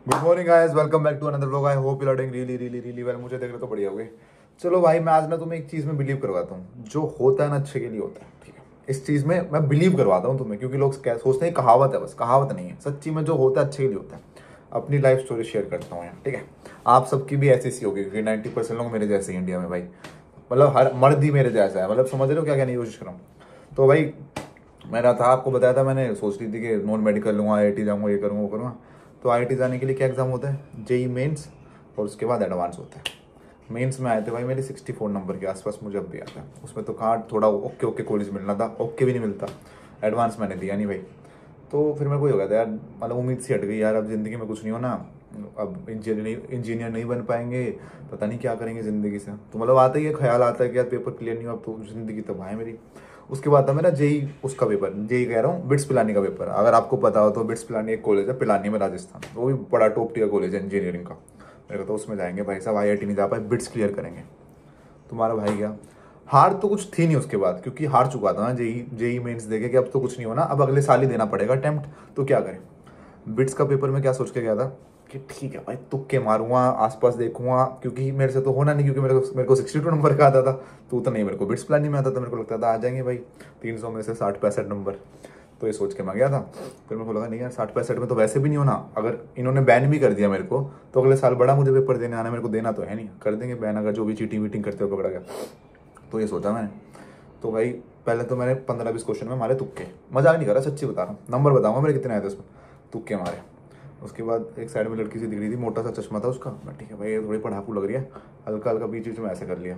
Good morning guys, welcome back to another vlog. I hope you are doing really really really well. मुझे देख रहे तो बढ़िया हो गए। चलो भाई, मैं आज ना तुम्हें एक चीज में बिलीव करवाता हूँ। जो होता है ना अच्छे के लिए होता है, ठीक है। इस चीज में मैं बिलीव करवाता हूँ तुम्हें, क्योंकि लोग क्या सोचते हैं कहावत है, बस कहावत नहीं है। सच्ची में जो होता है अच्छे के लिए होता है। अपनी लाइफ स्टोरी शेयर करता हूँ यार, ठीक है। आप सबकी भी ऐसी सी होगी, क्योंकि 90% लोग मेरे जैसे ही इंडिया में भाई। मतलब हर मर्द ही मेरे जैसा है। मतलब समझ रहे हो क्या कहने की कोशिश कर रहा हूँ। तो भाई मेरा था, आपको बताया था मैंने, सोच रही थी कि नॉन मेडिकल लूँगा, आईआईटी जाऊँगा, ये करूँगा वो करूँगा। तो आईआईटी जाने के लिए क्या एग्ज़ाम होता है? जेई मेंस, और उसके बाद एडवांस होता है। मेंस में आए थे भाई मेरे 64 नंबर के आसपास, मुझे अब भी आता है। उसमें तो कहाँ थोड़ा ओके ओके कॉलेज मिलना था, ओके भी नहीं मिलता। एडवांस मैंने दिया नहीं भाई। तो फिर मेरे को ये हो गया था यार, मतलब उम्मीद सी हट गई यार, अब ज़िंदगी में कुछ नहीं होना। अब इंजीनियर नहीं बन पाएंगे, पता नहीं क्या करेंगे ज़िंदगी से। तो मतलब आता ही है, ख्याल आता है कि यार पेपर क्लियर नहीं हुआ, अब तो ज़िंदगी तबाह है मेरी। उसके बाद था मेरा जेई, उसका पेपर, जेई कह रहा हूँ, बिट्स पिलानी का पेपर। अगर आपको पता हो तो बिट्स पिलानी एक कॉलेज है पिलानी में, राजस्थान। वो भी बड़ा टॉप टियर कॉलेज है इंजीनियरिंग का। मेरे को तो उसमें जाएंगे भाई साहब, आईआईटी नहीं जा पाए, बिट्स क्लियर करेंगे। तुम्हारा भाई गया। हार तो कुछ थी नहीं उसके बाद, क्योंकि हार चुका था ना जेई जेई मेंस देके कि अब तो कुछ नहीं होना, अब अगले साल ही देना पड़ेगा अटेम्प्ट। तो क्या करें। बिट्स का पेपर में क्या सोच के गया था कि ठीक है भाई, तुक्के मारूंगा, आसपास देखूंगा, क्योंकि मेरे से तो होना नहीं, क्योंकि मेरे को 62 नंबर का आता था। तो नहीं, मेरे को बिट्स प्लान नहीं में आता था। मेरे को लगता था आ जाएंगे भाई 300 में से 60-65 नंबर। तो ये सोच के मैं गया था। फिर मेरे को लगा नहीं यार, 60-65 में तो वैसे भी नहीं होना। अगर इन्होंने बैन भी कर दिया मेरे को, तो अगले साल बड़ा मुझे पेपर देने आना, मेरे को देना तो है नहीं, कर देंगे बैन अगर जो भी चीटिंग वीटिंग करते हुए पकड़ा गया। तो ये सोचा मैंने। तो भाई पहले तो मैंने 15-20 क्वेश्चन में मारे तुक्के। मजाक नहीं कर रहा, सच्ची बता रहा हूँ। नंबर बताऊंगा मेरे कितने आए थे उसमें। तुक्के मारे। उसके बाद एक साइड में लड़की सी दिख रही थी, मोटा सा चश्मा था उसका। मैं ठीक है भाई, ये थोड़ी पढ़ाकू लग रही है। हल्का हल्का बीच बीच में ऐसे कर लिया,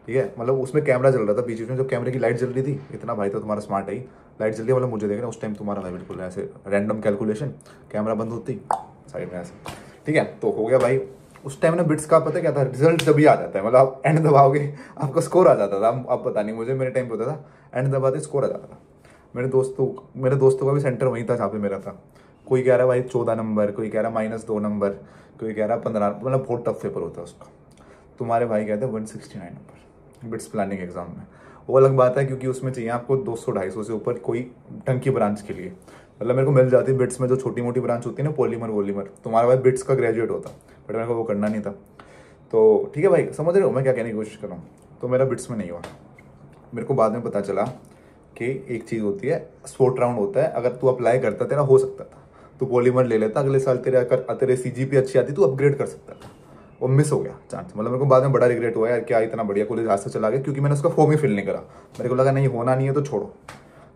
ठीक है। मतलब उसमें कैमरा चल रहा था बीच बीच में, जो कैमरे की लाइट जल रही थी। इतना भाई तो तुम्हारा स्मार्ट है ही, लाइट जल रही है मतलब मुझे देख रहा है उस टाइम। तुम्हारा भाई बिल्कुल ऐसे रैंडम कैलकुलेशन, कैमरा बंद होती साइड में ऐसे, ठीक है। तो हो गया भाई। उस टाइम ना बिट्स का पता क्या था, रिजल्ट जब ही आ जाता है, मतलब आप एंड दबाओगे आपका स्कोर आ जाता था। अब पता नहीं मुझे, मेरे टाइम पे होता था एंड दबाते स्कोर आ जाता था। मेरे दोस्तों का भी सेंटर वहीं था जहाँ पे मेरा था। कोई कह रहा है भाई 14 नंबर, कोई कह रहा है -2 नंबर, कोई कह रहा है 15, मतलब बहुत टफ पेपर होता है उसका। तुम्हारे भाई कहते हैं 169 नंबर बिट्स प्लानिंग एग्जाम में। वो अलग बात है, क्योंकि उसमें चाहिए आपको 200-250 से ऊपर कोई ढंग की ब्रांच के लिए। मतलब मेरे को मिल जाती बिट्स में जो छोटी मोटी ब्रांच होती है ना, पॉलीमर वॉलीमर। तुम्हारा भाई बिट्स का ग्रेजुएट होता, बट मेरे को वो करना नहीं था। तो ठीक है भाई, समझ रहे हो मैं क्या कहने की कोशिश कर रहा हूँ। तो मेरा बिट्स में नहीं हुआ। मेरे को बाद में पता चला कि एक चीज़ होती है, स्पोर्ट राउंड होता है। अगर तू अप्लाई करता तेरा हो सकता था, तू पॉलीमर ले लेता, अगले साल तेरे सीजीपी अच्छी आती, तू अपग्रेड कर सकता था। वो मिस हो गया चांस। मतलब मेरे को बाद में बड़ा रिग्रेट हुआ यार, क्या इतना बढ़िया कॉलेज हाथ से चला गया, क्योंकि मैंने उसका फॉर्म ही फिल नहीं करा। मेरे को लगा नहीं होना नहीं है तो छोड़ो।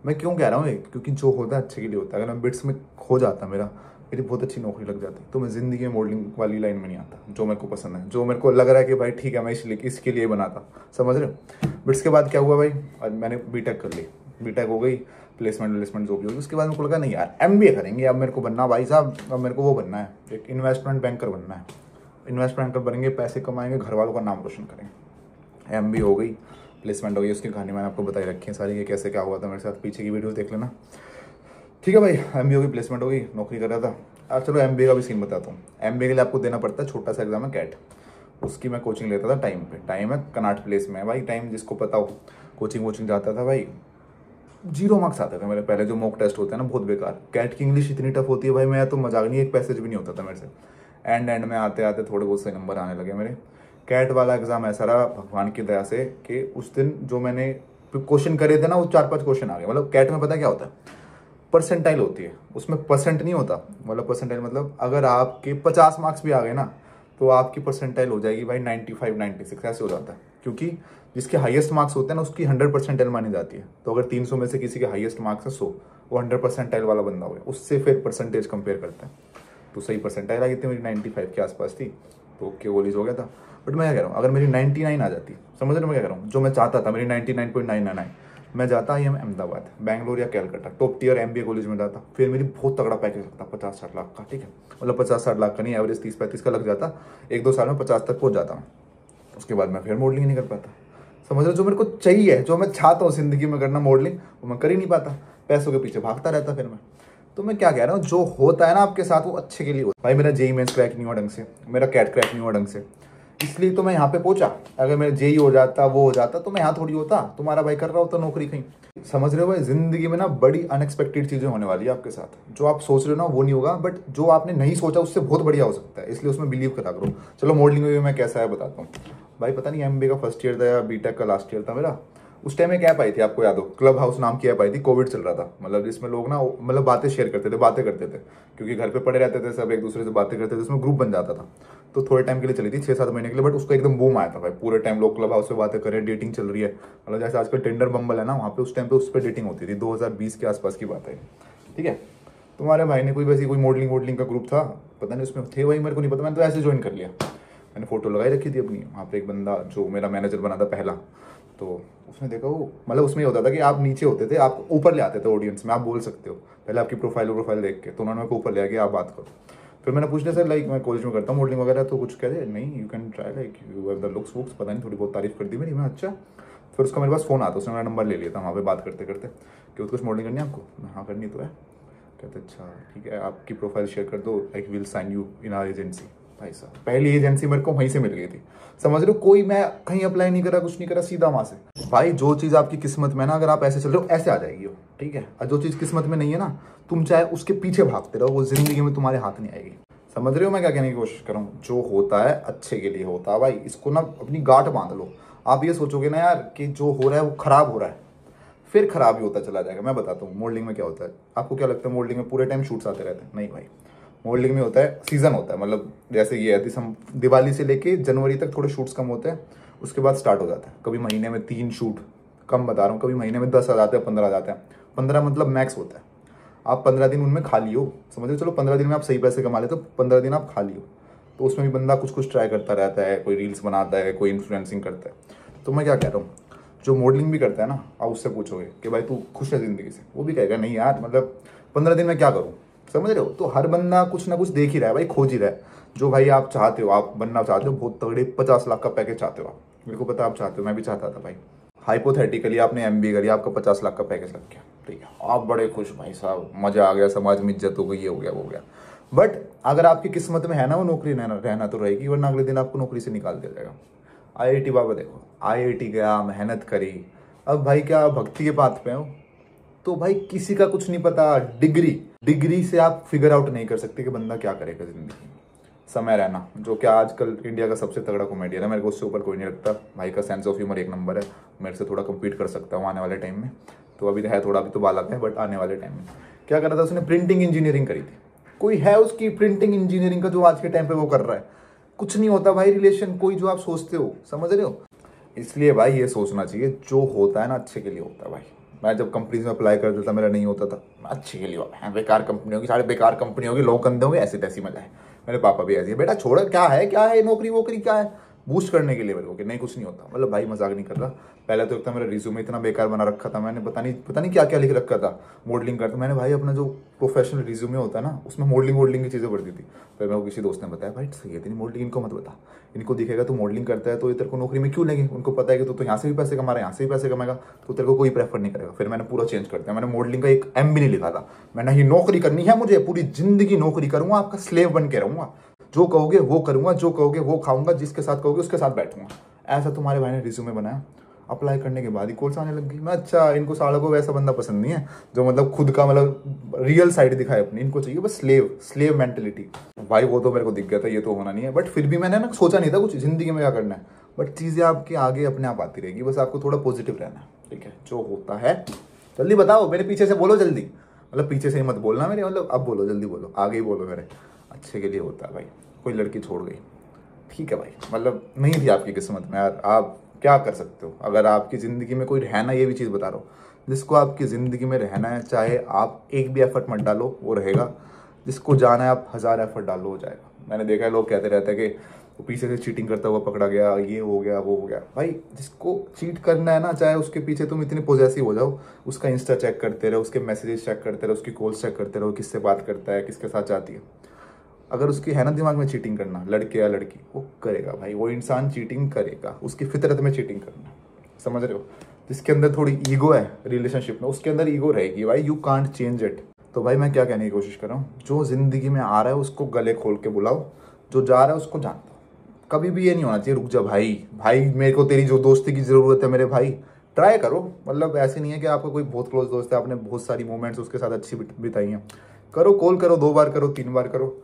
मैं क्यों कह रहा हूँ ये, क्योंकि जो होता है अच्छे के लिए होता है। अगर मैं बिट्स में खो जाता मेरा, मेरी बहुत अच्छी नौकरी लग जाती, तो मैं ज़िंदगी में मॉडलिंग वाली लाइन में नहीं आता, जो मेरे को पसंद है, जो मेरे को लग रहा है कि भाई ठीक है मैं इसलिए इसके लिए बनाता। समझ रहे हो। बिट्स के बाद क्या हुआ भाई, और मैंने बीटेक कर ली। बीटेक हो गई, प्लेसमेंट जो भी होगी। उसके बाद मेरे को लगा नहीं यार, एमबीए करेंगे अब मेरे को बनना भाई साहब। अब मेरे को वो बनना है, एक इन्वेस्टमेंट बैंकर बनना है। इन्वेस्टमेंट बैंकर बनेंगे, पैसे कमाएंगे, घर वालों का नाम रोशन करेंगे। एमबी हो गई, प्लेसमेंट हो गई। उसकी कहानी मैंने आपको बताई रखी है सारी, ये कैसे क्या हुआ था मेरे साथ, पीछे की वीडियो देख लेना। ठीक है भाई, एमबी हो गई, प्लेसमेंट हो गई, नौकरी कर रहा था। अब चलो एमबीए का भी सीन बताता हूँ। एमबीए के लिए आपको देना पड़ता है छोटा सा एग्जाम है, कैट। उसकी मैं कोचिंग लेता था टाइम पे। टाइम है कनाट प्लेस में है भाई, टाइम जिसको पता हो। कोचिंग वोचिंग जाता था भाई। 0 मार्क्स आते थे मेरे पहले जो मॉक टेस्ट होते हैं ना, बहुत बेकार। कैट की इंग्लिश इतनी टफ होती है भाई, मैं तो मजाक नहीं, एक पैसेज भी नहीं होता था मेरे से। एंड में आते आते थोड़े बहुत से नंबर आने लगे मेरे। कैट वाला एग्जाम ऐसा रहा भगवान की दया से कि उस दिन जो मैंने क्वेश्चन करे थे ना, वो 4-5 क्वेश्चन आ गए। मतलब कैट में पता क्या होता है, परसेंटाइल होती है उसमें, परसेंट नहीं होता। मतलब परसेंटाइल मतलब अगर आपके 50 मार्क्स भी आ गए ना, तो आपकी परसेंटाइल हो जाएगी भाई 95-96 ऐसे हो जाता है। क्योंकि जिसके हाईएस्ट मार्क्स होते हैं ना, उसकी 100 परसेंटाइल मानी जाती है। तो अगर 300 में से किसी के हाईएस्ट मार्क्स है 100, वो 100 परसेंटाइल वाला बंदा हो गया। उससे फिर परसेंटेज कंपेयर करते हैं। तो सही परसेंटाइल आ गई थी मेरी, 95 के आसपास थी। तो ओके कॉलेज हो गया था। बट मैं क्या कह रहा हूँ, अगर मेरी 99 आ जाती, समझ रहे हो मैं क्या कह रहा हूँ, जो मैं चाहता था मेरी 99.99 आए, मैं जाता आई एम अहमदाबाद, बैंगलोर या Calcutta, top tier MBA college में जाता। फिर मेरी बहुत तगड़ा पैकेज लगता, 50-60 लाख का, ठीक है। मतलब 50-60 लाख का नहीं, एवरेज 30-35 का लग जाता। 1-2 साल में 50 तक पहुंच जाता मैं। उसके बाद मैं फिर मॉडलिंग नहीं कर पाता। समझ लो, जो मेरे को चाहिए, जो मैं चाहता हूँ जिंदगी में करना मॉडलिंग, वो मैं कर ही नहीं पाता। पैसों के पीछे भागता रहता फिर मैं। तो मैं क्या कह रहा हूँ, जो होता है ना आपके साथ, वो अच्छे के लिए होता है। भाई मेरा जेई मेंस क्रैक नहीं हुआ ढंग से, मेरा कैट क्रैक नहीं हुआ ढंग से, इसलिए तो मैं यहाँ पे पहुंचा। अगर मेरा जेई हो जाता, वो हो जाता, तो मैं यहाँ थोड़ी होता। तुम्हारा भाई कर रहा होता नौकरी कहीं। समझ रहे हो भाई, जिंदगी में ना बड़ी अनएक्सपेक्टेड चीजें होने वाली है आपके साथ। जो आप सोच रहे हो ना वो नहीं होगा, बट जो आपने नहीं सोचा उससे बहुत बढ़िया हो सकता है, इसलिए उसमें बिलीव करा करो। चलो मॉडलिंग में भी मैं कैसा है बताता हूँ भाई। पता नहीं एमबीए का फर्स्ट ईयर था या बीटेक का लास्ट ईयर था मेरा। उस टाइम एक ऐप आई थी, आपको याद हो, क्लब हाउस नाम की ऐप आई थी, कोविड चल रहा था। मतलब जिसमें लोग ना मतलब बातें शेयर करते थे, बातें करते थे, क्योंकि घर पे पड़े रहते थे सब, एक दूसरे से बातें करते थे, उसमें ग्रुप बन जाता था। तो थोड़े टाइम के लिए चली थी, 6-7 महीने के लिए, बट उसका एकदम बूम आया था भाई। पूरे टाइम लोग क्लब हाउस पे बातें कर रहे हैं, डेटिंग चल रही है। मतलब जैसे आजकल टिंडर बम्बल है ना, वहाँ पे उस टाइम पे उस पर डेटिंग होती थी। 2020 के आसपास की बात है, ठीक है। तुम्हारे भाई ने कोई वैसी कोई मॉडलिंग का ग्रुप था, पता नहीं उसमें थे वही, मेरे को नहीं पता, मैंने तो ऐसे ज्वाइन कर लिया। मैंने फोटो लगाई रखी थी अपनी, वहाँ पे एक बंदा जो मेरा मैनेजर बना था पहला, तो उसने देखा वो, मतलब उसमें ये होता था कि आप नीचे होते थे, आप ऊपर ले आते थे ऑडियंस में, आप बोल सकते हो पहले आपकी प्रोफाइल देख के, तो उन्होंने मेरे को ऊपर ले आया कि आप बात करो। फिर मैंने पूछ लिया सर लाइक मैं कॉलेज में करता हूँ मॉडलिंग वगैरह, तो कुछ कह दे नहीं you can try like you have the looks वुक्स, पता नहीं थोड़ी बहुत तारीफ कर दी मेरी। मैं अच्छा। फिर उसका मेरे पास फोन आता, उसने मेरा नंबर ले लिया था वहाँ पे बात करते करते कि कुछ मॉडलिंग करनी है आपको। हाँ करनी तो है। कहते अच्छा ठीक है, आपकी प्रोफाइल शेयर कर दो, like will sign you in our agency. भाई साहब पहली एजेंसी मेरे को वहीं से मिल गई थी, समझ रहे हो। कोई मैं कहीं अप्लाई नहीं करा, कुछ नहीं करा, सीधा वहां से। भाई जो चीज आपकी किस्मत में ना, अगर आप ऐसे चल रहे हो ऐसे आ जाएगी वो, ठीक है। और जो चीज किस्मत में नहीं है ना, तुम चाहे उसके पीछे भागते रहो, वो जिंदगी में तुम्हारे हाथ नहीं आएगी। समझ रहे हो मैं क्या कहने की कोशिश कर रहा हूँ। जो होता है अच्छे के लिए होता है भाई, इसको ना अपनी गांठ बांध लो। आप ये सोचोगे ना यार कि जो हो रहा है वो खराब हो रहा है, फिर खराब ही होता चला जाएगा। मैं बताता हूँ मॉडलिंग में क्या होता है। आपको क्या लगता है मॉडलिंग में पूरे टाइम शूट्स आते रहते हैं? नहीं भाई, मॉडलिंग में होता है सीजन होता है। मतलब जैसे ये है दिवाली से लेके जनवरी तक थोड़े शूट्स कम होते हैं, उसके बाद स्टार्ट हो जाता है। कभी महीने में 3 शूट, कम बता रहा हूँ, कभी महीने में 10 आ जाते हैं, 15 आ जाते हैं। 15 मतलब मैक्स होता है। आप 15 दिन उनमें खाली हो, समझो। चलो 15 दिन में आप सही पैसे कमा लेते हो, 15 दिन आप खाली हो, तो उसमें भी बंदा कुछ कुछ ट्राई करता रहता है। कोई रील्स बनाता है, कोई इन्फ्लुएंसिंग करता है। तो मैं क्या कह रहा हूँ, जो मॉडलिंग भी करता है ना, आप उससे पूछोगे कि भाई तू खुश है जिंदगी से, वो भी कहेगा नहीं यार, मतलब 15 दिन में क्या करूँ, समझ रहे हो। तो हर बंदा कुछ ना कुछ देख ही रहा है भाई, खोज ही रहा है। जो भाई आप चाहते हो, आप बनना चाहते हो बहुत तगड़े, 50 लाख का पैकेज चाहते हो आप, मेरे को पता आप चाहते हो, मैं भी चाहता था भाई। हाइपोथेटिकली आपने एमबीए करी, आपका 50 लाख का पैकेज लग गया, ठीक है, आप बड़े खुश, भाई साहब मजा आ गया, समाज में इज्जत हो गई, ये हो गया वो हो गया। बट अगर आपकी किस्मत में है ना वो नौकरी रहना तो रहेगी, वरना अगले दिन आपको नौकरी से निकाल दिया जाएगा। आईआईटी बाबा देखो, आईआईटी गया, मेहनत करी, अब भाई क्या भक्ति के पाथ पे हो, तो भाई किसी का कुछ नहीं पता। डिग्री से आप फिगर आउट नहीं कर सकते कि बंदा क्या करेगा जिंदगी में। समय रहना, जो क्या आजकल इंडिया का सबसे तगड़ा कॉमेडियन है, मेरे को उससे ऊपर कोई नहीं लगता। भाई का सेंस ऑफ ह्यूमर एक नंबर है, मेरे से थोड़ा कम्पीट कर सकता हूँ आने वाले टाइम में। तो अभी तो है थोड़ा, अभी तो बालक है, बट आने वाले टाइम में क्या कर रहा था उसने, प्रिंटिंग इंजीनियरिंग करी थी। कोई है उसकी प्रिंटिंग इंजीनियरिंग का जो आज के टाइम पे वो कर रहा है? कुछ नहीं होता भाई रिलेशन, कोई जो आप सोचते हो, समझ रहे हो। इसलिए भाई ये सोचना चाहिए, जो होता है ना अच्छे के लिए होता है भाई। मैं जब कंपनीज में अप्लाई करता था, मेरा नहीं होता था, अच्छे के लिए होता है। बेकार कंपनी होगी, सारे बेकार कंपनी होगी, लोग गंदे होंगे, ऐसी तैसी मजा है। मेरे पापा भी ऐसे ही, बेटा छोड़, क्या है नौकरी वोकरी क्या है, बूस्ट करने के लिए मेरे को, कि नहीं कुछ नहीं होता। मतलब भाई मजाक नहीं कर रहा। पहले तो एक था मेरा रिज्यूमे इतना बेकार बना रखा था मैंने, पता नहीं क्या क्या लिख रखा था, मॉडलिंग करता मैंने भाई। अपना जो प्रोफेशनल रिज्यूमे होता है ना, उसमें मॉडलिंग की चीज़ें भर दी थी। फिर मेरे को किसी दोस्त ने बताया भाई सही है तेरी मॉडलिंग, इनको मत बता, इनको दिखेगा तो मॉडलिंग करता है तो इधर को नौकरी में क्यों लेंगे। उनको पता है कि तो यहाँ से भी पैसे कमा रहा है, यहाँ से भी पैसे कमाएगा, तो तेरे को कोई प्रेफर नहीं करेगा। फिर मैंने पूरा चेंज कर दिया, मैंने मॉडलिंग का एक एम भी नहीं लिखा था। मैंने ही नौकरी करनी है मुझे, पूरी जिंदगी नौकरी करूंगा, आपका स्लेव बन के रहूंगा, जो कहोगे वो करूंगा, जो कहोगे वो खाऊंगा, जिसके साथ कहोगे उसके साथ बैठूंगा। ऐसा तुम्हारे भाई ने रिज्यूमे बनाया। अप्लाई करने के बाद ही कॉल्स आने लग गई। मैं अच्छा, इनको सालों को वैसा बंदा पसंद नहीं है जो मतलब खुद का मतलब रियल साइड दिखाए अपनी, इनको चाहिए बस स्लेव मेंटेलिटी। भाई वो तो मेरे को दिख गया था, ये तो होना नहीं है। बट फिर भी मैंने ना सोचा नहीं था कुछ जिंदगी में क्या करना है, बट चीजें आपके आगे अपने आप आती रहेगी, बस आपको थोड़ा पॉजिटिव रहना है, ठीक है। जो होता है जल्दी बताओ, मेरे पीछे से बोलो जल्दी, मतलब पीछे से ही मत बोलना मेरे, मतलब अब बोलो, जल्दी बोलो, आगे ही बोलो, मेरे अच्छे के लिए होता है भाई। कोई लड़की छोड़ गई, ठीक है भाई, मतलब नहीं थी आपकी किस्मत में यार, आप क्या कर सकते हो। अगर आपकी ज़िंदगी में कोई रहना, ये भी चीज़ बता रहा हूँ, जिसको आपकी ज़िंदगी में रहना है, चाहे आप एक भी एफर्ट मत डालो वो रहेगा। जिसको जाना है आप 1000 एफर्ट डालो, हो जाएगा। मैंने देखा है लोग कहते रहते हैं कि वो पीछे से चीटिंग करता हुआ पकड़ा गया, ये हो गया वो हो गया। भाई जिसको चीट करना है ना, चाहे उसके पीछे तुम इतनी पॉजेसिव हो जाओ, उसका इंस्टा चेक करते रहो, उसके मैसेजेस चेक करते रहो, उसकी कॉल्स चेक करते रहो, किससे बात करता है, किसके साथ जाती है। अगर उसकी है ना दिमाग में चीटिंग करना, लड़के या लड़की, वो करेगा भाई, वो इंसान चीटिंग करेगा, उसकी फितरत में चीटिंग करना, समझ रहे हो। जिसके अंदर थोड़ी ईगो है रिलेशनशिप में, उसके अंदर ईगो रहेगी भाई, यू कांट चेंज इट। तो भाई मैं क्या कहने की कोशिश कर रहा हूँ, जो जिंदगी में आ रहा है उसको गले खोल के बुलाओ, जो जा रहा है उसको जानता हो। कभी भी ये नहीं होना चाहिए रुक जा भाई, मेरे को तेरी जो दोस्ती की जरूरत है मेरे भाई, ट्राई करो, मतलब ऐसे नहीं है कि आपका कोई बहुत क्लोज दोस्त है, आपने बहुत सारी मोमेंट्स उसके साथ अच्छी बिताई हैं, करो कॉल करो, 2 बार करो, 3 बार करो,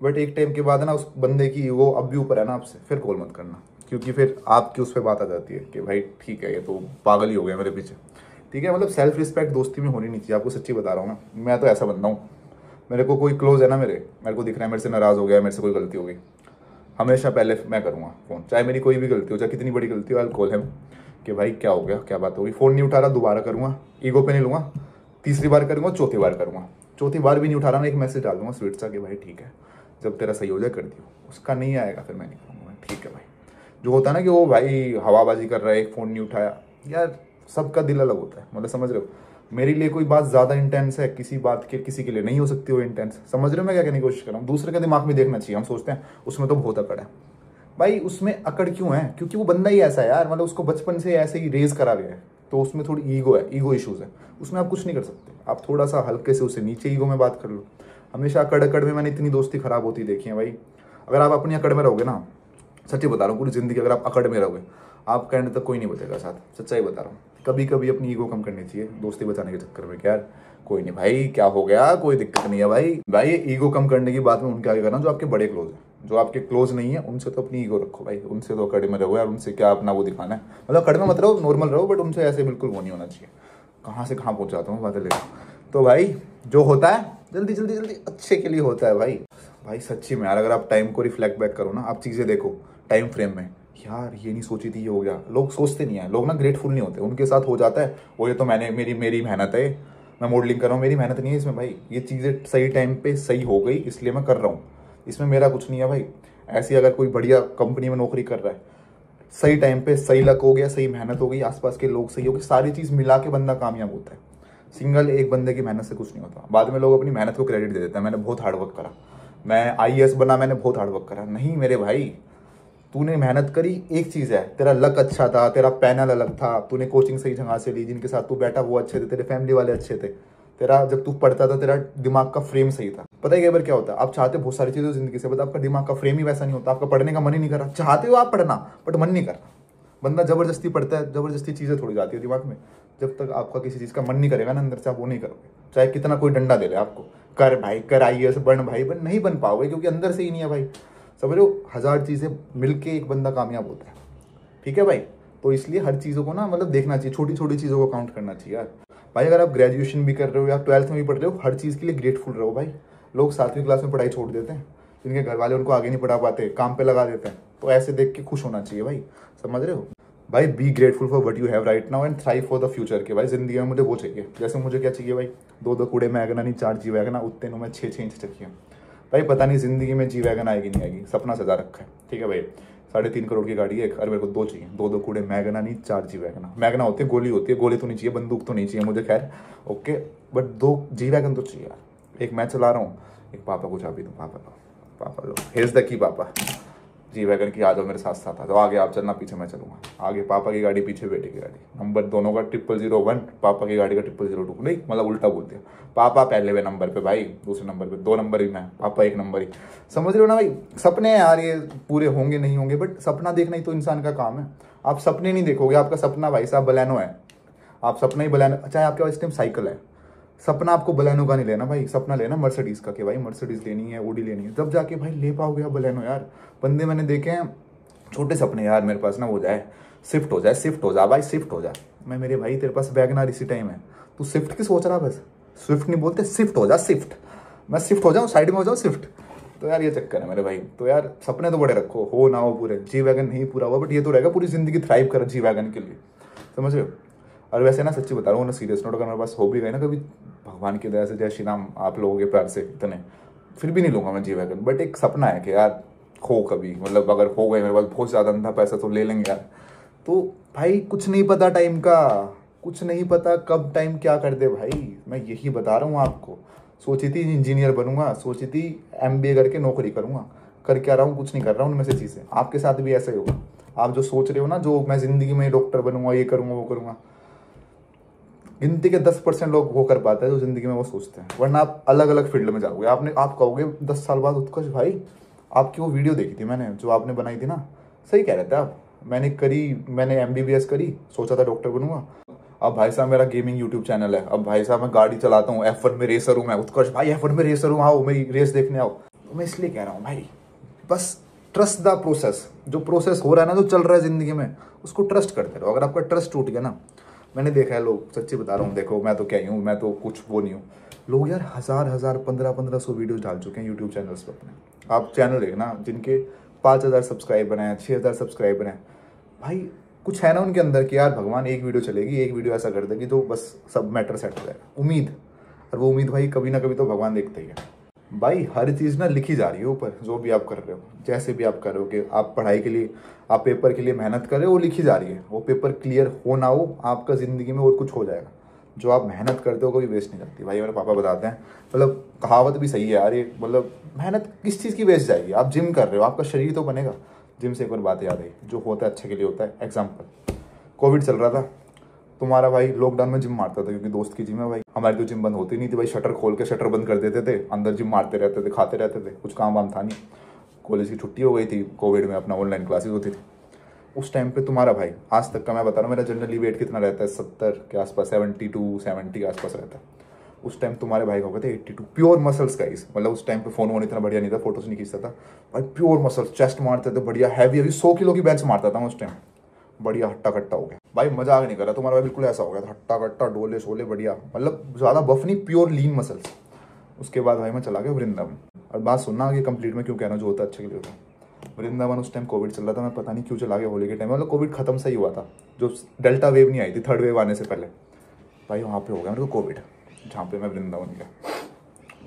बट एक टाइम के बाद ना उस बंदे की वो अब भी ऊपर है ना आपसे, फिर कॉल मत करना, क्योंकि फिर आपकी उस पर बात आ जाती है कि भाई ठीक है ये तो पागल ही हो गया मेरे पीछे। ठीक है, मतलब सेल्फ रिस्पेक्ट दोस्ती में होनी नहीं चाहिए, आपको सच्ची बता रहा हूँ ना, मैं तो ऐसा बंदा हूँ। मेरे को कोई क्लोज है ना, मेरे को दिख रहा है मेरे से नाराज़ हो गया, मेरे से कोई गलती हो गई, हमेशा पहले मैं करूँगा फ़ोन, चाहे मेरी कोई भी गलती हो, चाहे कितनी बड़ी गलती हो, आई कॉल हिम कि भाई क्या हो गया, क्या बात हो गई। फ़ोन नहीं उठा रहा, दोबारा करूँगा, ईगो पे नहीं लूँगा, तीसरी बार करूँगा, चौथी बार करूँगा, चौथी बार भी नहीं उठा रहा ना, एक मैसेज डाल दूँगा स्वीट सा कि भाई ठीक है, जब तेरा सही हो जाए कर दियो। उसका नहीं आएगा फिर मैं नहीं कहूँगा ठीक है भाई। जो होता है ना कि वो भाई हवाबाजी कर रहा है, एक फ़ोन नहीं उठाया, यार सबका दिल अलग होता है, मतलब समझ रहे हो। मेरे लिए कोई बात ज़्यादा इंटेंस है, किसी बात के किसी के लिए नहीं हो सकती वो इंटेंस, समझ रहे हो मैं क्या कहने की कोशिश कर रहा हूँ। दूसरे के दिमाग में देखना चाहिए, हम सोचते हैं उसमें तो बहुत अकड़ है, भाई उसमें अकड़ क्यों है, क्योंकि वो बंदा ही ऐसा है यार, मतलब उसको बचपन से ऐसे ही रेज करा गया है, तो उसमें थोड़ी ईगो है, ईगो इश्यूज है, उसमें आप कुछ नहीं कर सकते। आप थोड़ा सा हल्के से उससे नीचे ईगो में बात कर लो। हमेशा अकड़ अकड़ में मैंने इतनी दोस्ती खराब होती देखी है भाई। अगर आप अपनी अकड़ में रहोगे ना, सच्ची बता रहा हूँ, पूरी जिंदगी अगर आप अकड़ में रहोगे, आपका एंड तक कोई नहीं बचेगा साथ, सच्चाई बता रहा हूँ। कभी कभी अपनी ईगो कम करनी चाहिए दोस्ती बचाने के चक्कर में, क्या यार कोई नहीं भाई, क्या हो गया, कोई दिक्कत नहीं है भाई ये ईगो कम करने की बात में उनके आगे करना जो आपके बड़े क्लोज हैं। जो आपके क्लोज नहीं है उनसे तो अपनी ईगो रखो भाई, उनसे तो अकड़ में रहो यार, उनसे क्या अपना वो दिखाना है, मतलब अकड़ में मत रहो, नॉर्मल रहो, बट उनसे ऐसे बिल्कुल वो नहीं होना चाहिए। कहाँ से कहाँ पहुँच जाता हूँ बातें लेकर। तो भाई जो होता है जल्दी जल्दी जल्दी अच्छे के लिए होता है भाई। भाई सच्ची में यार, अगर आप टाइम को रिफ्लेक्ट बैक करो ना, आप चीज़ें देखो टाइम फ्रेम में, यार ये नहीं सोची थी ये हो गया। लोग सोचते नहीं है, लोग ना ग्रेटफुल नहीं होते, उनके साथ हो जाता है वो, ये तो मैंने मेरी मेहनत है, मैं मॉडलिंग कर रहा हूँ, मेरी मेहनत नहीं है इसमें भाई, ये चीज़ें सही टाइम पे सही हो गई इसलिए मैं कर रहा हूँ, इसमें मेरा कुछ नहीं है भाई। ऐसे अगर कोई बढ़िया कंपनी में नौकरी कर रहा है, सही टाइम पे सही लक हो गया, सही मेहनत हो गई, आसपास के लोग सही हो गए, सारी चीज़ मिला के बंदा कामयाब होता है। सिंगल एक बंदे की मेहनत से कुछ नहीं होता। बाद में लोग अपनी मेहनत को क्रेडिट दे देते हैं, मैंने बहुत हार्डवर्क करा, मैं आईएएस बना, मैंने बहुत हार्डवर्क करा। नहीं मेरे भाई, तूने मेहनत करी एक चीज़ है, तेरा लक अच्छा था, तेरा पैनल अलग था, तूने कोचिंग सही जगह से ली, जिनके साथ तू बैठा वो अच्छे थे, तेरे फैमिली वाले अच्छे थे, तेरा जब तू पढ़ता था तेरा दिमाग का फ्रेम सही था। पता है कई बार क्या होता है, आप चाहते बहुत सारी चीज़ें जिंदगी से, बट आपका दिमाग का फ्रेम ही वैसा नहीं होता, आपका पढ़ने का मन ही नहीं कर रहा। चाहते हो आप पढ़ना बट मन नहीं कर रहा। बंदा जबरदस्ती पढ़ता है, जबरदस्ती चीज़ें थोड़ी जाती है दिमाग में। जब तक आपका किसी चीज़ का मन नहीं करेगा ना अंदर से, आप वो नहीं करोगे, चाहे कितना कोई डंडा दे रहे आपको, कर भाई कर, आईएएस बन भाई बन, नहीं बन पाओगे क्योंकि अंदर से ही नहीं है भाई। समझ लो, 1000 चीज़ें मिलके एक बंदा कामयाब होता है। ठीक है भाई, तो इसलिए हर चीज़ों को ना मतलब देखना चाहिए, छोटी छोटी चीज़ों को काउंट करना चाहिए यार। भाई अगर आप ग्रेजुएशन भी कर रहे हो या 12th में भी पढ़ रहे हो, हर चीज़ के लिए ग्रेटफुल रहो भाई। लोग 7वीं क्लास में पढ़ाई छोड़ देते हैं, जिनके घर वाले उनको आगे नहीं पढ़ा पाते, काम पे लगा देते हैं, तो ऐसे देख के खुश होना चाहिए भाई। समझ रहे हो भाई, B grateful for what you have right now and thrive for the future. के भाई जिंदगी में मुझे वो चाहिए, जैसे मुझे क्या चाहिए भाई, 2 कूड़े में आगना नहीं, 4 जी वैगना, उतने में 6 इंच चाहिए भाई। पता नहीं जिंदगी में जी वैगन आएगी नहीं आएगी, सपना सजा रखा है। ठीक है भाई, 3.5 करोड़ की गाड़ी है एक, अरे मेरे को 2 चाहिए, 2 कूड़े मैगना नहीं, 4 जी वैगना। मैगना होती है गोली होती है, गोली तो नहीं चाहिए, बंदूक तो नहीं चाहिए मुझे, खैर ओके, बट 2 जी वैगन तो चाहिए यार। एक मैं चला रहा हूँ, एक पापा को चाबी दूँ, पापा लो हेज द की पापा, जी वैगन की आ जाओ मेरे साथ साथ आ जाओ, आगे आप चलना पीछे मैं चलूंगा, आगे पापा की गाड़ी पीछे बेटे की गाड़ी, नंबर दोनों का 0001, पापा की गाड़ी का 0002, नहीं मतलब उल्टा बोल दिया, पापा पहले नंबर पे भाई, दूसरे नंबर पे 2 नंबर ही मैं, पापा 1 नंबर ही। समझ रहे हो ना भाई, सपने हैं यार, ये पूरे होंगे नहीं होंगे, बट सपना देखना ही तो इंसान का काम है। आप सपने नहीं देखोगे, आपका सपना भाई साहब बलैनो है, आप सपना ही बलैनो, चाहे आपके पास इस टाइम साइकिल है, सपना आपको बलैनो का नहीं लेना भाई, सपना लेना मर्सिडीज का, कि भाई मर्सिडीज लेनी है, ओडी लेनी है, तब जाके भाई ले पाओगे आप बलैनो यार। बंदे मैंने देखे हैं छोटे सपने, यार मेरे पास ना हो जाए, शिफ्ट हो जाए, शिफ्ट हो जा भाई, शिफ्ट हो जा। मैं मेरे भाई तेरे पास वैगनआर इसी टाइम है, तू शिफ्ट की सोच रहा, बस स्विफ्ट नहीं बोलते, शिफ्ट हो जा, शिफ्ट, मैं शिफ्ट हो जाऊँ, साइड में हो जाऊँ, शिफ्ट। तो यार ये चक्कर है मेरे भाई। तो यार सपने तो बड़े रखो, हो ना हो पूरे, जी वैगन नहीं पूरा हुआ बट ये तो रहेगा पूरी जिंदगी थ्राइव कर जी वैगन के लिए, समझ रहे हो। और वैसे ना सच्ची बता रहा हूँ ना, सीरियस नोट, अगर मेरे पास हो भी गए ना कभी, भगवान की दया से, जय श्री राम, आप लोगों के प्यार से इतने, फिर भी नहीं लूंगा मैं जी वैगन, बट एक सपना है कि यार हो कभी, मतलब अगर हो गए मेरे पास बहुत ज़्यादा अंधा पैसा तो ले लेंगे यार। तो भाई कुछ नहीं पता टाइम का, कुछ नहीं पता कब टाइम क्या कर दे भाई, मैं यही बता रहा हूँ आपको। सोची थी इंजीनियर बनूंगा, सोची थी MBA करके नौकरी करूंगा, कर क्या रहा हूँ, कुछ नहीं कर रहा हूँ उनमें से चीज़ें। आपके साथ भी ऐसा ही होगा, आप जो सोच रहे हो ना, जो मैं ज़िंदगी में डॉक्टर बनूंगा, ये करूंगा वो करूंगा, गिनती के 10% लोग वो कर पाते हैं जो जिंदगी में वो सोचते हैं, वरना आप अलग अलग फील्ड में जाओगे। आप कहोगे 10 साल बाद, उत्कर्ष भाई आपकी वो वीडियो देखी थी मैंने जो आपने बनाई थी ना, सही कह रहे थे आप, मैंने MBBS करी, सोचा था डॉक्टर बनूंगा। अब भाई साहब मेरा गेमिंग यूट्यूब चैनल है। अब भाई साहब मैं गाड़ी चलाता हूँ, F1 में रेसर हूँ मैं, उत्कर्ष भाई F1 में रेसर हूँ, आओ मेरी रेस देखने आओ। तो मैं इसलिए कह रहा हूँ भाई, बस ट्रस्ट द प्रोसेस। जो प्रोसेस हो रहा है ना, जो चल रहा है जिंदगी में, उसको ट्रस्ट करते रहो। अगर आपका ट्रस्ट टूट गया ना, मैंने देखा है लोग, सच्ची बता रहा हूँ, देखो मैं तो क्या ही हूँ, मैं तो कुछ वो नहीं हूँ। लोग यार हजार 1500 वीडियो डाल चुके हैं यूट्यूब चैनल्स पर अपने। आप चैनल देखना जिनके 5000 सब्सक्राइबर हैं, 6000 सब्सक्राइबर हैं, भाई कुछ है ना उनके अंदर कि यार भगवान एक वीडियो चलेगी, एक वीडियो ऐसा कर देगी तो बस सब मैटर सेट हो जाएगा। उम्मीद, और वो उम्मीद भाई कभी ना कभी तो भगवान देखते ही है। भाई हर चीज़ ना लिखी जा रही है ऊपर, जो भी आप कर रहे हो, जैसे भी आप कर रहे हो, कि आप पढ़ाई के लिए, आप पेपर के लिए मेहनत कर रहे हो, वो लिखी जा रही है। वो पेपर क्लियर हो ना हो, आपका ज़िंदगी में और कुछ हो जाएगा। जो आप मेहनत करते हो कभी वेस्ट नहीं जाती भाई। मेरे पापा बताते हैं, मतलब कहावत भी सही है यार ये, मतलब मेहनत किस चीज़ की वेस्ट जाएगी। आप जिम कर रहे हो, आपका शरीर तो बनेगा। जिम से एक और बात याद आई, जो होता है अच्छे के लिए होता है। एग्जाम्पल, कोविड चल रहा था, तुम्हारा भाई लॉकडाउन में जिम मारता था, क्योंकि दोस्त की जिम है भाई। हमारी तो जिम बंद होती नहीं थी भाई, शटर खोल के शटर बंद कर देते थे, अंदर जिम मारते रहते थे, खाते रहते थे, कुछ काम वाम था नहीं। कॉलेज की छुट्टी हो गई थी, कोविड में अपना ऑनलाइन क्लासेस होती थी। उस टाइम पे तुम्हारा भाई, आज तक का मैं बता रहा हूँ, मेरा जनरली वेट कितना रहता है, 70 के आसपास, 72 70 के आसपास रहता है। उस टाइम तुम्हारे भाई हो गए थे 82। प्योर मसल्स गाइस, मतलब उस टाइम पे फोन वोन इतना बढ़िया नहीं था, फोटोज नहीं खींचता था भाई। प्योर मसल्स, चेस्ट मारते थे बढ़िया, हैवी 100 किलो की बेंच मारता था उस टाइम। बढ़िया हट्टा कट्टा हो गया भाई, मजाक नहीं कर रहा, तुम्हारा भाई बिल्कुल ऐसा हो गया था, हट्टा कट्टा, डोले शोले बढ़िया, मतलब ज्यादा बफ नहीं, प्योर लीन मसल्स। उसके बाद भाई मैं चला गया वृंदावन। और बात सुनना आगे कंप्लीट में क्यों कहना, जो होता है अच्छे के लिए होता है। वृंदावन उस टाइम कोविड चल रहा था, मैं पता नहीं क्यों चला गया होली के टाइम, मतलब कोविड खत्म सही हुआ था, जो डेल्टा वेव नहीं आई थी, थर्ड वेव आने से पहले। भाई वहाँ पे हो गया मेरे को कोविड, जहाँ पे मैं वृंदावन गया।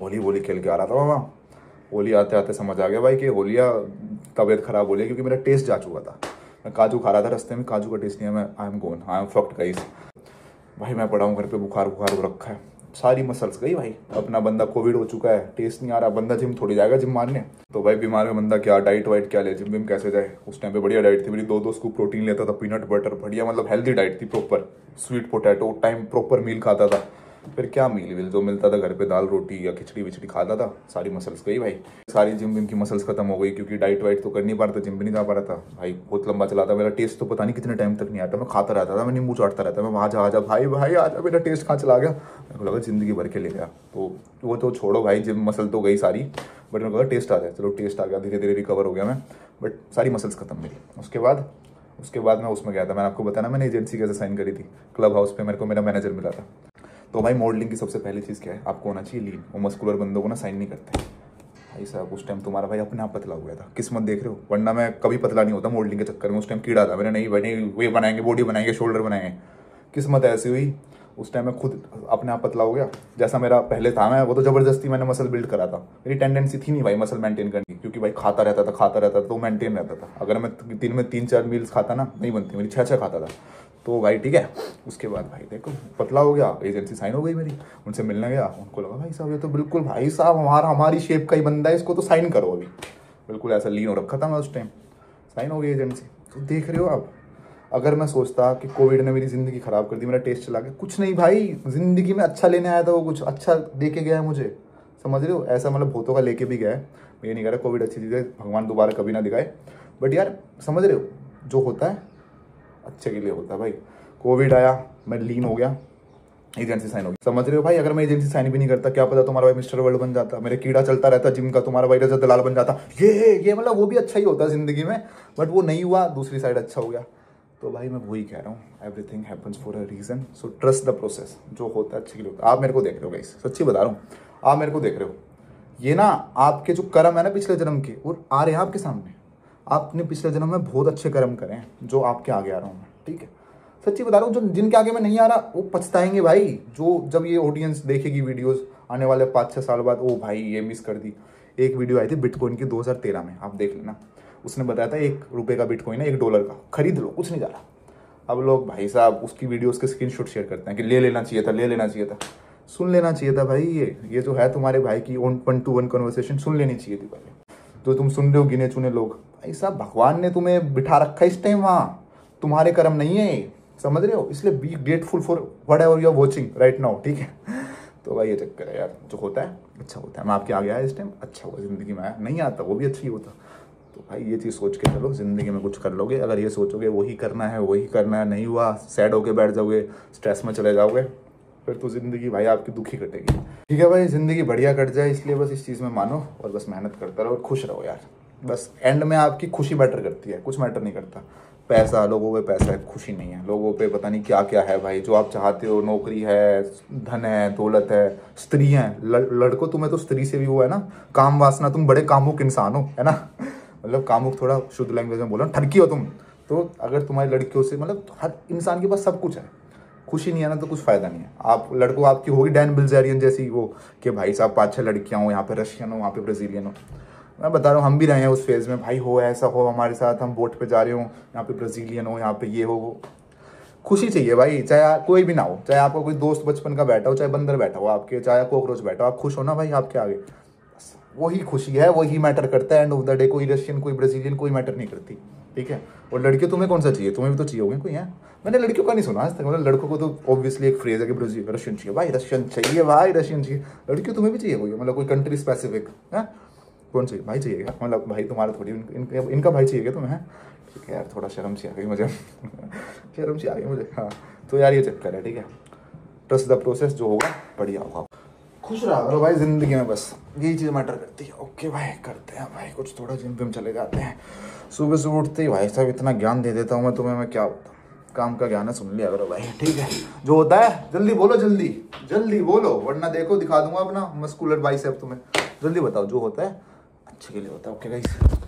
होली खेल के आ रहा था वहाँ। होली आते आते समझ आ गया भाई कि होलिया तबीयत खराब हो रही है, क्योंकि मेरा टेस्ट जा चुका था। मैं काजू खा रहा था रास्ते में, काजू का टेस्ट नहीं है, मैं आई एम फक्ड गाइस। भाई मैं पड़ा हूँ घर पे, बुखार हो रखा है, सारी मसल्स गई भाई। अपना बंदा कोविड हो चुका है, टेस्ट नहीं आ रहा, बंदा जिम थोड़ी जाएगा जिम मारने। तो भाई बीमार में बंदा क्या डाइट वाइट क्या ले, जिम कैसे जाए। उस टाइम पे बढ़िया डाइट थी मेरी, 2 स्कूप प्रोटीन लेता था, पीनट बटर बढ़िया, मतलब हेल्दी डाइट थी proper. Sweet potato time proper meal खाता था। फिर क्या मील जो मिलता था घर पे, दाल रोटी या खिचड़ी विचड़ी खाता था। सारी मसल्स गई भाई, सारी जिम की मसल्स खत्म हो गई, क्योंकि डाइट वाइट तो कर नहीं पा रहा था, जिम भी नहीं जा पा रहा था भाई। बहुत लंबा चला था मेरा टेस्ट, तो पता नहीं कितने टाइम तक नहीं आता। मैं खाता रहता था, मैं नींबू चाटता रहता, मैं आजा भाई आजा, मेरा टेस्ट कहाँ चला गया। मेरे को लगा जिंदगी भर के ले गया। तो वो तो छोड़ो भाई, जिम मसल तो गई सारी, बट मेरे को लगा टेस्ट आ जाए। चलो टेस्ट आ गया, धीरे धीरे रिकवर हो गया मैं, बट सारी मसल्स खत्म मेरी। उसके बाद मैं उसमें गया था, मैंने आपको बताया ना मैंने एजेंसी कैसे साइन करी थी। क्लब हाउस पे मेरे को मेरा मैनेजर मिला था। तो भाई मॉडलिंग की सबसे पहली चीज़ क्या है, आपको होना चाहिए लीन। वो मस्कुलर बंदों को ना साइन नहीं करते भाई साहब। उस टाइम तुम्हारा भाई अपने आप पतला हो गया था, किस्मत देख रहे हो, वरना मैं कभी पतला नहीं होता मॉडलिंग के चक्कर में। उस टाइम कीड़ा था, मैंने नहीं बने वे बनाएंगे, बॉडी बनाएंगे, शोल्डर बनाएंगे, किस्मत ऐसी हुई। उस टाइम मैं खुद अपने आप पतला हो गया। जैसा मेरा पहले था, मैं वो तो जबरदस्ती मैंने मसल बिल्ड करा था। मेरी टेंडेंसी थी नहीं भाई मसल मेंटेन करने की, क्योंकि भाई खाता रहता था तो मेंटेन रहता था। अगर मैं दिन में 3-4 मील्स खाता ना, नहीं बनती मेरी, 6 खाता था। तो भाई ठीक है। उसके बाद भाई देखो पतला हो गया, एजेंसी साइन हो गई मेरी। उनसे मिलने गया, उनको लगा भाई साहब ये तो बिल्कुल भाई साहब हमारी शेप का ही बंदा है, इसको तो साइन करो अभी। बिल्कुल ऐसा लीन हो रखा था मैं उस टाइम। साइन हो गई एजेंसी। तो देख रहे हो आप, अगर मैं सोचता कि कोविड ने मेरी ज़िंदगी ख़राब कर दी, मेरा टेस्ट चला गया, कुछ नहीं भाई, ज़िंदगी में अच्छा लेने आया था वो, कुछ अच्छा दे के गया है मुझे, समझ रहे हो। ऐसा मतलब भूतों का लेके भी गया है। मैं ये नहीं कह रहा कोविड अच्छी चीज़ है, भगवान दोबारा कभी ना दिखाए, बट यार समझ रहे हो, जो होता है अच्छे के लिए होता है भाई। कोविड आया, मैं लीन हो गया, एजेंसी साइन हो गई, समझ रहे हो भाई। अगर मैं एजेंसी साइन भी नहीं करता, क्या पता तुम्हारा भाई मिस्टर वर्ल्ड बन जाता, मेरे कीड़ा चलता रहता जिम का, तुम्हारा भाई रजत दलाल बन जाता। ये मतलब वो भी अच्छा ही होता जिंदगी में, बट वो नहीं हुआ, दूसरी साइड अच्छा हो गया। तो भाई मैं वही कह रहा हूँ, everything happens for a reason, so trust the process. जो होता है अच्छे के लिए होता है। आप मेरे को देख रहे हो गाइस, सच्ची बता रहा हूँ, आप मेरे को देख रहे हो, ये ना आपके जो कर्म है ना पिछले जन्म के, वो आ रहे हैं आपके सामने। आपने पिछले जन्म में बहुत अच्छे कर्म करे हैं, जो आपके आगे आ रहा हूँ मैं, ठीक है। सच्ची बता रहा हूँ, जो जिनके आगे मैं नहीं आ रहा वो पछताएंगे भाई। जो जब ये ऑडियंस देखेगी वीडियोस आने वाले 5-6 साल बाद, ओ भाई ये मिस कर दी। एक वीडियो आई थी बिटकॉइन की 2013 में, आप देख लेना। उसने बताया था $1 का बिटकॉइन है, $1 का, खरीद लो, कुछ नहीं जा रहा। अब लोग भाई साहब उसकी वीडियोस के स्क्रीनशॉट शेयर करते हैं कि ले लेना चाहिए था। सुन लेना चाहिए था भाई। ये जो है तुम्हारे भाई की 1-to-1 कन्वर्सेशन सुन लेनी चाहिए थी पहले। जो तुम सुन रहे हो गिने चुने लोग, भाई साहब भगवान ने तुम्हें बिठा रखा है इस टाइम वहाँ, तुम्हारे कर्म नहीं है, समझ रहे हो। इसलिए be grateful for whatever you are watching right now, ठीक है। तो भाई ये चक्कर है यार, जो होता है अच्छा होता है। मैं आपके आगे आया इस टाइम, अच्छा हुआ जिंदगी में आया, नहीं आता वो भी अच्छा ही होता। तो भाई ये चीज़ सोच के चलो, ज़िंदगी में कुछ कर लोगे। अगर ये सोचोगे वही करना है वही करना है, नहीं हुआ सैड होके बैठ जाओगे, स्ट्रेस में चले जाओगे, फिर तो ज़िंदगी भाई आपकी दुखी कटेगी। ठीक है भाई, ज़िंदगी बढ़िया कट जाए इसलिए बस इस चीज़ में मानो और बस मेहनत करते रहो और खुश रहो यार। बस एंड में आपकी खुशी मैटर करती है, कुछ मैटर नहीं करता। पैसा, लोगों पे पैसा है, खुशी नहीं है। लोगों पे पता नहीं क्या क्या है भाई, जो आप चाहते हो, नौकरी है, धन है, दौलत है, स्त्री है। लड़कों, तुम्हें तो स्त्री से भी वो है ना काम वासना, तुम बड़े कामुक इंसान हो, है ना। मतलब कामुक थोड़ा शुद्ध लैंग्वेज में बोलो, ठरकी हो तुम। तो अगर तुम्हारी लड़कियों से, मतलब हर इंसान के पास सब कुछ है, खुशी नहीं है ना तो कुछ फायदा नहीं है। आप लड़कों, आपकी होगी डैन बिल्जेरियन जैसी वो कि भाई साहब 5-6 लड़कियां हो, यहाँ पे रशियन हो, वहाँ पे ब्राजीलियन हो। मैं बता रहा हूँ, हम भी रहे हैं उस फेज में भाई, हो ऐसा हो हमारे साथ, हम बोट पे जा रहे हो, यहाँ पे ब्राजीलियन हो, यहाँ पे ये हो वो। खुशी चाहिए भाई, चाहे कोई भी ना हो, चाहे आपका कोई दोस्त बचपन का बैठा हो, चाहे बंदर बैठा हो आपके, चाहे कॉकरोच बैठा हो, आप खुश हो ना भाई आपके आगे, बस वही खुशी है, वही मैटर करता है एंड ऑफ द डे। कोई रशियन, कोई ब्राजीलियन, कोई मैटर नहीं करती। ठीक है। और लड़कियों, तुम्हें कौन सा चाहिए? तुम्हें भी तो चाहिए होंगे कोई है। मैंने लड़कियों का नहीं सुना आज तक, मतलब लड़कों को तो ऑब्वियसली एक फ्रेज है कि ब्राजील रशियन चाहिए भाई, रशियन चाहिए भाई, रशियन चाहिए। लड़कियों तुम्हें भी चाहिए कोई, मतलब कोई कंट्री स्पेसिफिक है? कौन चाहिए भाई? चाहिए क्या? मतलब भाई तुम्हारा थोड़ी, इनका भाई चाहिए क्या तुम्हें? है ठीक है यार, थोड़ा शर्म सी आ गई मुझे शर्म सी आ गई मुझे। हाँ तो यार ये चक्कर है। ठीक है, ट्रस्ट द प्रोसेस, जो होगा बढ़िया होगा। खुश रहा करो भाई जिंदगी में, बस यही चीज़ मैटर करती है। ओके भाई, करते हैं भाई कुछ, थोड़ा जिम विम चले जाते हैं। सुबह सुबह उठते ही भाई साहब इतना ज्ञान दे देता हूँ मैं तुम्हें, मैं क्या बताऊँ। काम का ज्ञान है, सुन लिया करो भाई। ठीक है, जो होता है जल्दी बोलो, जल्दी जल्दी बोलो, वरना देखो दिखा दूंगा अपना मस्कुलर बाइसेप तुम्हें। जल्दी बताओ, जो होता है अच्छे के लिए होता है। Okay guys.